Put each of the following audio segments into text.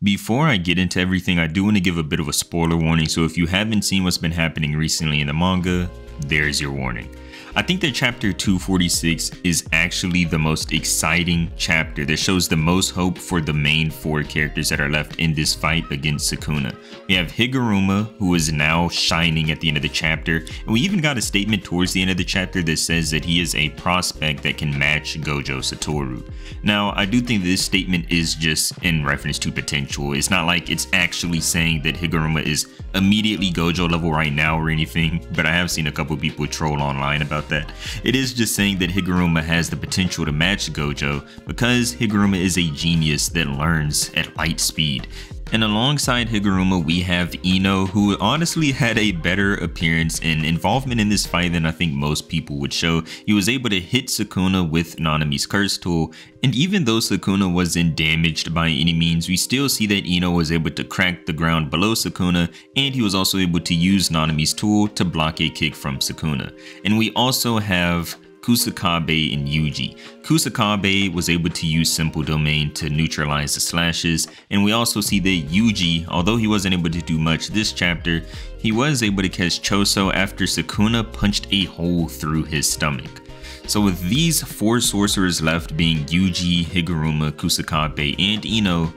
Before I get into everything, I do want to give a bit of a spoiler warning, so if you haven't seen what's been happening recently in the manga, there's your warning. I think that chapter 246 is actually the most exciting chapter that shows the most hope for the main four characters that are left in this fight against Sukuna. We have Higuruma, who is now shining at the end of the chapter, and we even got a statement towards the end of the chapter that says that he is a prospect that can match Gojo Satoru. Now, I do think this statement is just in reference to potential. It's not like it's actually saying that Higuruma is immediately Gojo level right now or anything, but I have seen a couple people troll online about that. It is just saying that Higuruma has the potential to match Gojo because Higuruma is a genius that learns at light speed. And alongside Higuruma, we have Ino, who honestly had a better appearance and involvement in this fight than I think most people would show. He was able to hit Sukuna with Nanami's curse tool, and even though Sukuna wasn't damaged by any means, we still see that Ino was able to crack the ground below Sukuna, and he was also able to use Nanami's tool to block a kick from Sukuna. And we also have Kusakabe and Yuji. Kusakabe was able to use Simple Domain to neutralize the slashes, and we also see that Yuji, although he wasn't able to do much this chapter, he was able to catch Choso after Sukuna punched a hole through his stomach. So with these four sorcerers left being Yuji, Higuruma, Kusakabe, and Ino,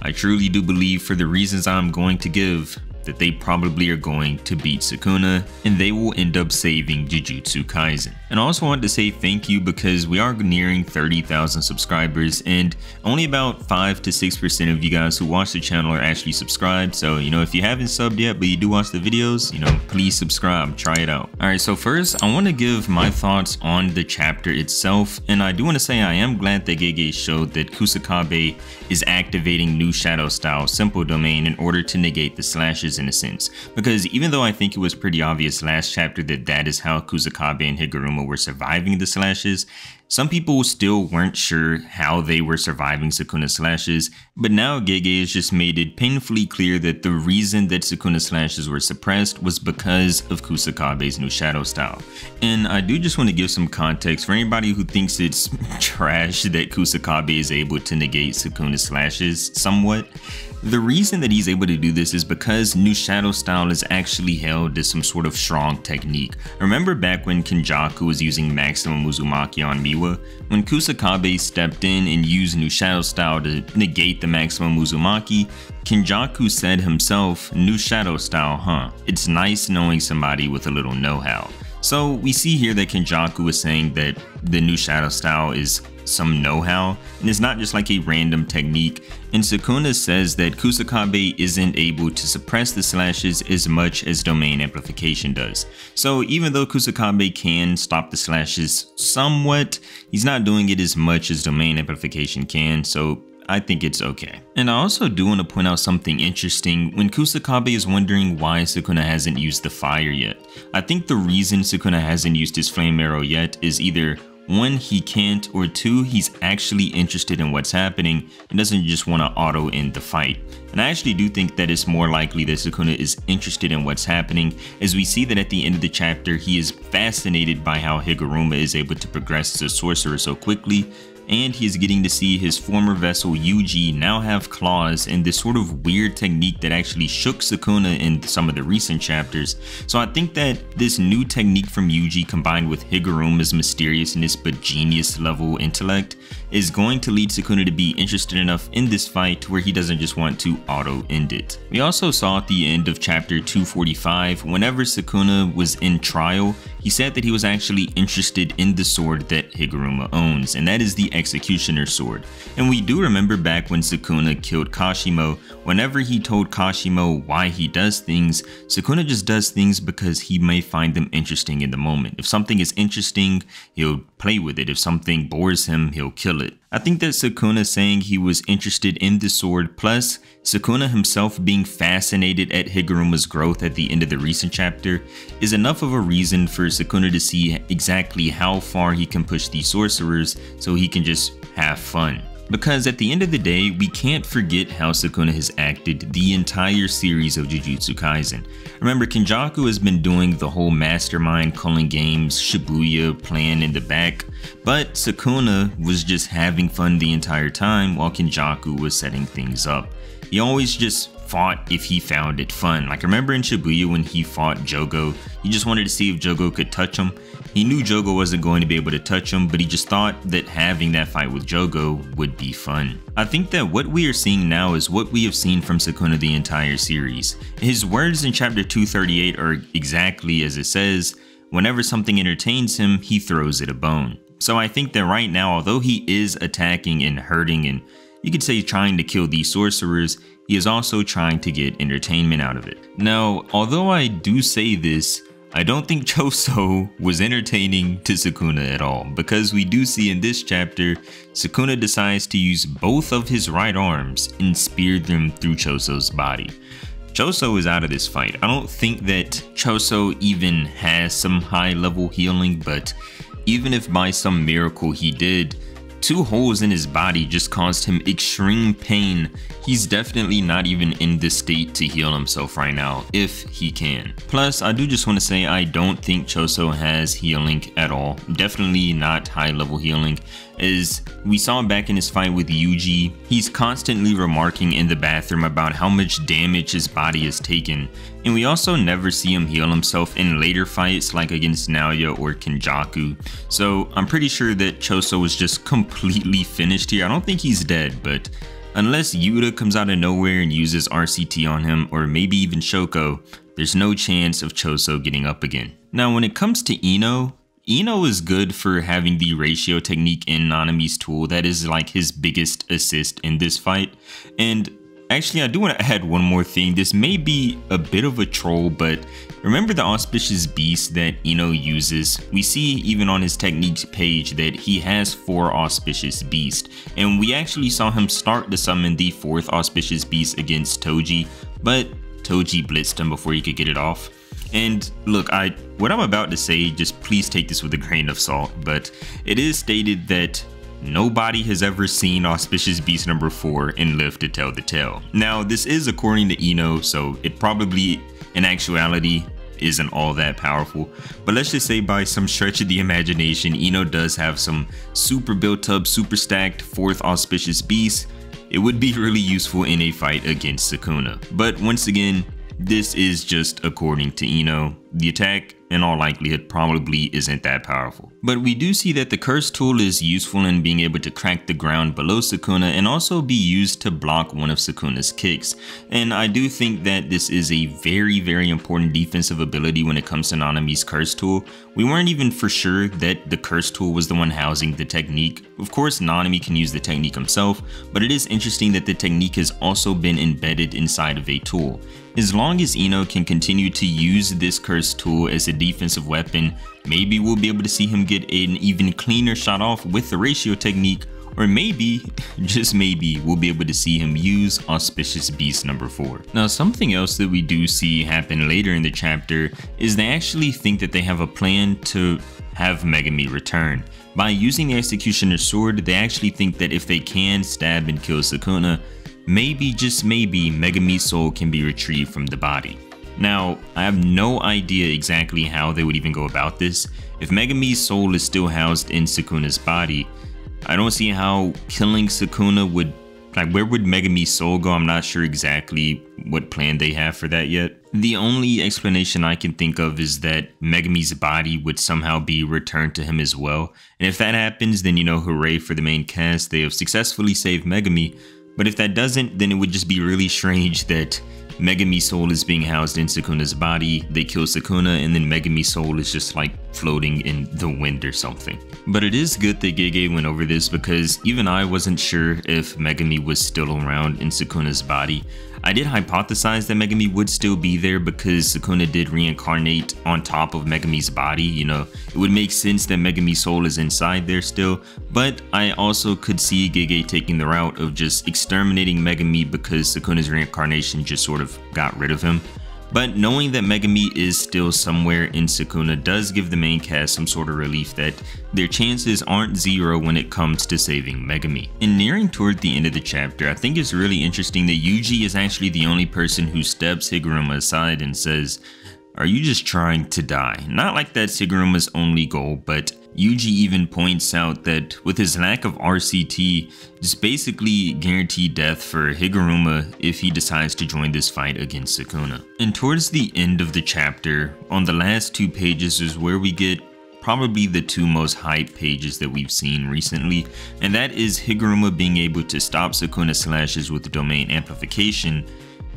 I truly do believe, for the reasons I'm going to give, that they probably are going to beat Sukuna and they will end up saving Jujutsu Kaisen. And I also wanted to say thank you because we are nearing 30,000 subscribers and only about 5 to 6% of you guys who watch the channel are actually subscribed. So, if you haven't subbed yet, but you do watch the videos, please subscribe, try it out. All right, so first I want to give my thoughts on the chapter itself. And I do want to say I am glad that Gege showed that Kusakabe is activating new shadow style Simple Domain in order to negate the slashes in a sense, because even though I think it was pretty obvious last chapter that that is how Kusakabe and Higuruma were surviving the slashes, some people still weren't sure how they were surviving Sukuna's slashes, but now Gege has just made it painfully clear that the reason that Sukuna's slashes were suppressed was because of Kusakabe's new shadow style. And I do just want to give some context for anybody who thinks it's trash that Kusakabe is able to negate Sukuna's slashes somewhat. The reason that he's able to do this is because new shadow style is actually held as some sort of strong technique. Remember back when Kenjaku was using maximum Uzumaki on Miwa? When Kusakabe stepped in and used new shadow style to negate the maximum Uzumaki, Kenjaku said himself, "New shadow style, huh? It's nice knowing somebody with a little know-how." So we see here that Kenjaku is saying that the new shadow style is some know-how, and it's not just like a random technique. And Sukuna says that Kusakabe isn't able to suppress the slashes as much as domain amplification does. So even though Kusakabe can stop the slashes somewhat, he's not doing it as much as domain amplification can, so I think it's okay. And I also do want to point out something interesting when Kusakabe is wondering why Sukuna hasn't used the fire yet. I think the reason Sukuna hasn't used his flame arrow yet is either 1, he can't, or 2, he's actually interested in what's happening and doesn't just want to auto end the fight. And I actually do think that it's more likely that Sukuna is interested in what's happening, as we see that at the end of the chapter he is fascinated by how Higuruma is able to progress as a sorcerer so quickly, and he is getting to see his former vessel Yuji now have claws and this sort of weird technique that actually shook Sukuna in some of the recent chapters. So I think that this new technique from Yuji combined with Higuruma's mysteriousness but genius level intellect is going to lead Sukuna to be interested enough in this fight where he doesn't just want to auto end it. We also saw at the end of chapter 245, whenever Sukuna was in trial, he said that he was actually interested in the sword that Higuruma owns, and that is the Executioner's Sword. And we do remember back when Sukuna killed Kashimo, whenever he told Kashimo why he does things, Sukuna just does things because he may find them interesting in the moment. If something is interesting, he'll play with it. If something bores him, he'll kill it. I think that Sukuna saying he was interested in the sword, plus Sukuna himself being fascinated at Higuruma's growth at the end of the recent chapter, is enough of a reason for Sukuna to see exactly how far he can push these sorcerers so he can just have fun. Because at the end of the day, we can't forget how Sukuna has acted the entire series of Jujutsu Kaisen. Remember, Kenjaku has been doing the whole mastermind culling games Shibuya plan in the back, but Sukuna was just having fun the entire time while Kenjaku was setting things up. he always just fought if he found it fun. Like, remember in Shibuya when he fought Jogo? He just wanted to see if Jogo could touch him. He knew Jogo wasn't going to be able to touch him, but he just thought that having that fight with Jogo would be fun. I think that what we are seeing now is what we have seen from Sukuna the entire series. His words in chapter 238 are exactly as it says: whenever something entertains him, he throws it a bone. So I think that right now, although he is attacking and hurting and you could say trying to kill these sorcerers, he is also trying to get entertainment out of it. Now, although I do say this, I don't think Choso was entertaining to Sukuna at all, because we do see in this chapter, Sukuna decides to use both of his right arms and spear them through Choso's body. Choso is out of this fight. I don't think that Choso even has some high level healing, but even if by some miracle he did, 2 holes in his body just caused him extreme pain. He's definitely not even in the state to heal himself right now, if he can. Plus, I do just want to say I don't think Choso has healing at all. Definitely not high level healing. As we saw back in his fight with Yuji, he's constantly remarking in the bathroom about how much damage his body has taken. And we also never see him heal himself in later fights like against Naoya or Kenjaku. So I'm pretty sure that Choso was just completely finished here. I don't think he's dead, but unless Yuta comes out of nowhere and uses RCT on him, or maybe even Shoko, there's no chance of Choso getting up again. Now when it comes to Ino is good for having the ratio technique in Nanami's tool. That is like his biggest assist in this fight. And actually, I do want to add one more thing. This may be a bit of a troll, but remember the auspicious beast that Ino uses? We see even on his techniques page that he has 4 auspicious beasts, and we actually saw him start to summon the 4th auspicious beast against Toji, but Toji blitzed him before he could get it off. And look, what I'm about to say, just please take this with a grain of salt, but it is stated that nobody has ever seen Auspicious Beast number 4 and lived to tell the tale. Now, this is according to Ino, so it probably, in actuality, isn't all that powerful. But let's just say by some stretch of the imagination, Ino does have some super built up, super stacked 4th Auspicious Beast. It would be really useful in a fight against Sukuna. But once again, this is just according to Ino. The attack, in all likelihood, probably isn't that powerful. But we do see that the curse tool is useful in being able to crack the ground below Sukuna and also be used to block one of Sukuna's kicks. And I do think that this is a very, very important defensive ability when it comes to Nanami's curse tool. We weren't even for sure that the curse tool was the one housing the technique. Of course, Nanami can use the technique himself, but it is interesting that the technique has also been embedded inside of a tool. As long as Ino can continue to use this curse tool as a defensive weapon, maybe we'll be able to see him get an even cleaner shot off with the ratio technique, or maybe, just maybe, we'll be able to see him use Auspicious Beast number 4. Now, something else that we do see happen later in the chapter is they actually think that they have a plan to have Megami return. By using the Executioner's Sword, they actually think that if they can stab and kill Sukuna, maybe, just maybe, Megami's soul can be retrieved from the body. Now, I have no idea exactly how they would even go about this. If Megami's soul is still housed in Sukuna's body, I don't see how killing Sukuna would, like, where would Megami's soul go? I'm not sure exactly what plan they have for that yet. The only explanation I can think of is that Megami's body would somehow be returned to him as well. And if that happens, then, you know, hooray for the main cast, they have successfully saved Megami. But if that doesn't, then it would just be really strange that Megami's soul is being housed in Sukuna's body, they kill Sukuna, and then Megami's soul is just like floating in the wind or something. But it is good that Gege went over this, because even I wasn't sure if Megami was still around in Sukuna's body. I did hypothesize that Megami would still be there because Sukuna did reincarnate on top of Megami's body. You know, it would make sense that Megami's soul is inside there still, but I also could see Gege taking the route of just exterminating Megami because Sukuna's reincarnation just sort of got rid of him. But knowing that Megami is still somewhere in Sukuna does give the main cast some sort of relief that their chances aren't zero when it comes to saving Megami. And nearing toward the end of the chapter, I think it's really interesting that Yuji is actually the only person who steps Higuruma aside and says, "Are you just trying to die?" Not like that's Higuruma's only goal, but Yuji even points out that with his lack of RCT, it's basically guaranteed death for Higuruma if he decides to join this fight against Sukuna. And towards the end of the chapter, on the last 2 pages is where we get probably the 2 most hype pages that we've seen recently, and that is Higuruma being able to stop Sukuna slashes with domain amplification.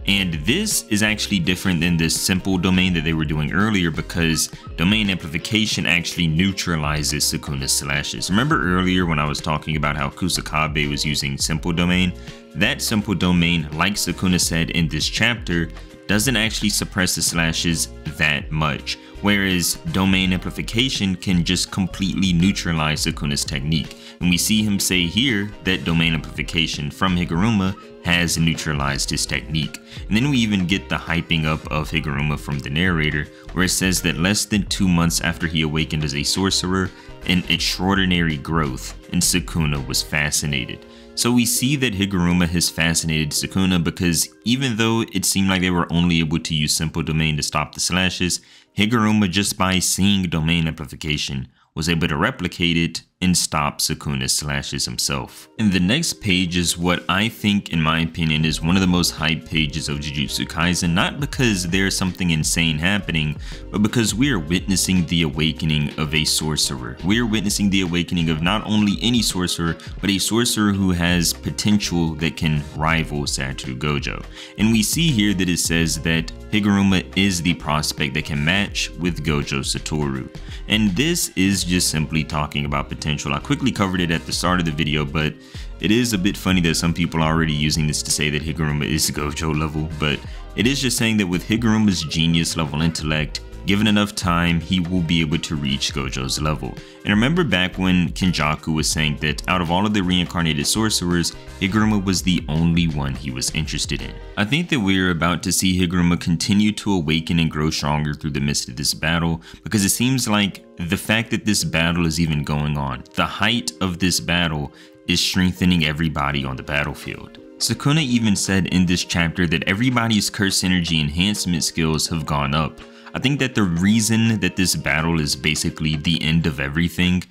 And this is actually different than this simple domain that they were doing earlier, because domain amplification actually neutralizes Sukuna's slashes. Remember earlier when I was talking about how Kusakabe was using simple domain? That simple domain, like Sukuna said in this chapter, doesn't actually suppress the slashes that much, whereas domain amplification can just completely neutralize Sukuna's technique. And we see him say here that domain amplification from Higuruma has neutralized his technique. And then we even get the hyping up of Higuruma from the narrator, where it says that less than 2 months after he awakened as a sorcerer, an extraordinary growth, and Sukuna was fascinated. So we see that Higuruma has fascinated Sukuna, because even though it seemed like they were only able to use simple domain to stop the slashes, Higuruma, just by seeing domain amplification, was able to replicate it and stop Sukuna's slashes himself. And the next page is what I think, in my opinion, is one of the most hyped pages of Jujutsu Kaisen, not because there's something insane happening, but because we are witnessing the awakening of a sorcerer. We are witnessing the awakening of not only any sorcerer, but a sorcerer who has potential that can rival Satoru Gojo. And we see here that it says that Higuruma is the prospect that can match with Gojo Satoru. And this is just simply talking about potential. I quickly covered it at the start of the video, but it is a bit funny that some people are already using this to say that Higuruma is Gojo level, but it is just saying that with Higuruma's genius level intellect, given enough time, he will be able to reach Gojo's level. And remember back when Kenjaku was saying that out of all of the reincarnated sorcerers, Higuruma was the only one he was interested in. I think that we're about to see Higuruma continue to awaken and grow stronger through the midst of this battle, because it seems like the fact that this battle is even going on, the height of this battle, is strengthening everybody on the battlefield. Sukuna even said in this chapter that everybody's curse energy enhancement skills have gone up. I think that the reason that this battle is basically the end of everything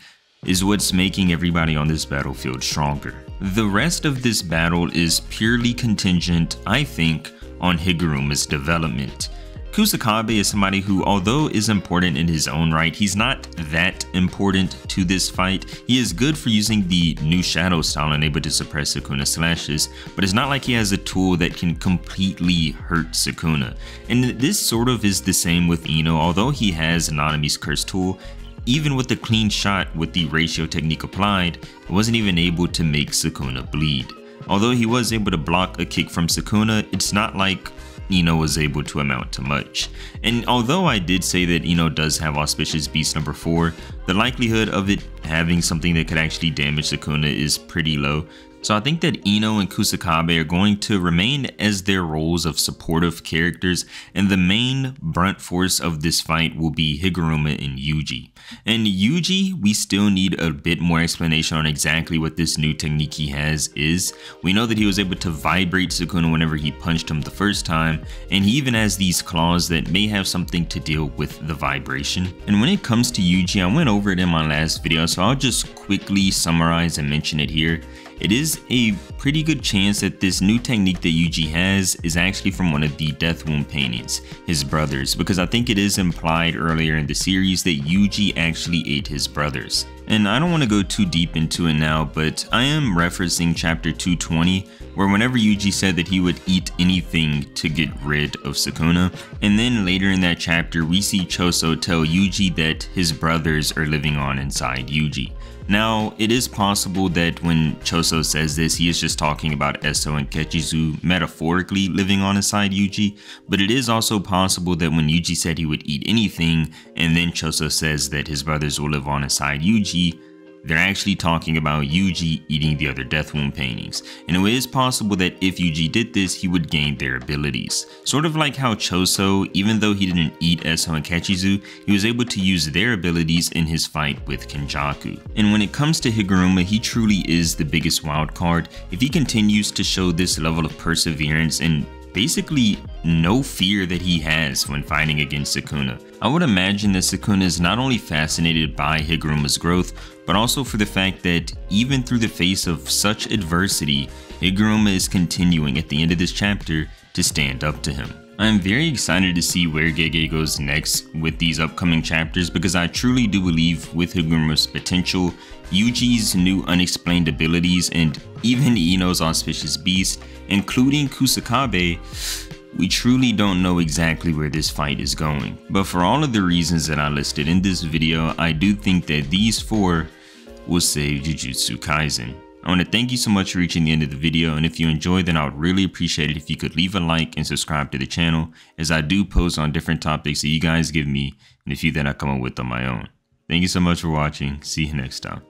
is what's making everybody on this battlefield stronger. The rest of this battle is purely contingent, I think, on Higuruma's development. Kusakabe is somebody who, although is important in his own right, he's not that important to this fight. He is good for using the new shadow style and able to suppress Sukuna's slashes, but it's not like he has a tool that can completely hurt Sukuna. And this sort of is the same with Ino. Although he has Nanami's curse tool, even with the clean shot with the ratio technique applied, it wasn't even able to make Sukuna bleed. Although he was able to block a kick from Sukuna, it's not like Ino was able to amount to much. And although I did say that Ino does have Auspicious Beast number 4, the likelihood of it having something that could actually damage Sukuna is pretty low. So I think that Ino and Kusakabe are going to remain as their roles of supportive characters, and the main brunt force of this fight will be Higuruma and Yuji. And Yuji, we still need a bit more explanation on exactly what this new technique he has is. We know that he was able to vibrate Sukuna whenever he punched him the first time, and he even has these claws that may have something to deal with the vibration. And when it comes to Yuji, I went over it in my last video, so I'll just quickly summarize and mention it here. It is a pretty good chance that this new technique that Yuji has is actually from one of the Death Wound paintings, his brothers, because I think it is implied earlier in the series that Yuji actually ate his brothers. And I don't want to go too deep into it now, but I am referencing chapter 220, where whenever Yuji said that he would eat anything to get rid of Sukuna, and then later in that chapter we see Choso tell Yuji that his brothers are living on inside Yuji. Now, it is possible that when Choso says this, he is just talking about Eso and Kechizu metaphorically living on inside Yuji, but it is also possible that when Yuji said he would eat anything, and then Choso says that his brothers will live on inside Yuji, they're actually talking about Yuji eating the other Death Wound paintings. And it is possible that if Yuji did this, he would gain their abilities. Sort of like how Choso, even though he didn't eat Eso and Kechizu, he was able to use their abilities in his fight with Kenjaku. And when it comes to Higuruma, he truly is the biggest wild card. If he continues to show this level of perseverance and basically no fear that he has when fighting against Sukuna. I would imagine that Sukuna is not only fascinated by Higuruma's growth, but also for the fact that even through the face of such adversity, Higuruma is continuing at the end of this chapter to stand up to him. I am very excited to see where Gege goes next with these upcoming chapters, because I truly do believe with Higuruma's potential, Yuji's new unexplained abilities, and even Ino's auspicious beast, including Kusakabe, we truly don't know exactly where this fight is going. But for all of the reasons that I listed in this video, I do think that these four will save Jujutsu Kaisen. I want to thank you so much for reaching the end of the video, and if you enjoyed, then I would really appreciate it if you could leave a like and subscribe to the channel, as I do post on different topics that you guys give me and a few that I come up with on my own. Thank you so much for watching. See you next time.